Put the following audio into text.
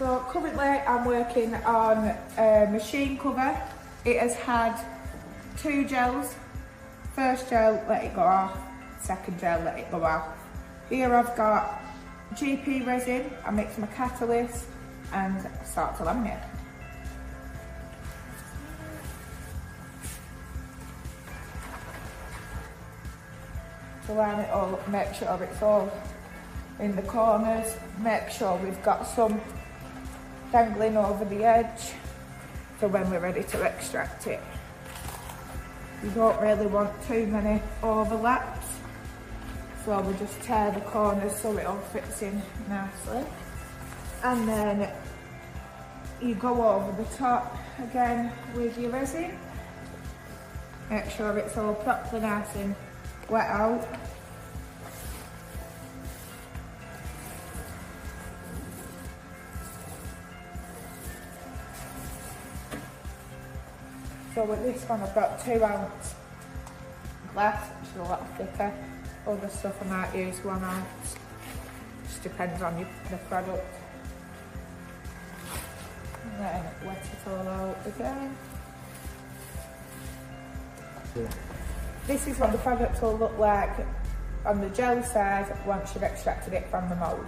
So currently I'm working on a machine cover. It has had 2 gels. First gel, let it go off. Second gel, let it go off. Here I've got GRP resin. I mix my catalyst and start to laminate. To line it all up, make sure it's all in the corners, make sure we've got some dangling over the edge for when we're ready to extract it. You don't really want too many overlaps, so we'll just tear the corners so it all fits in nicely. And then you go over the top again with your resin. Make sure it's all properly nice and wet out. So with this one I've got 2 ounce glass, which is a lot thicker. Other stuff I might use 1 ounce, just depends on the product. And then wet it all out again. Yeah. This is what the product will look like on the gel side once you've extracted it from the mould.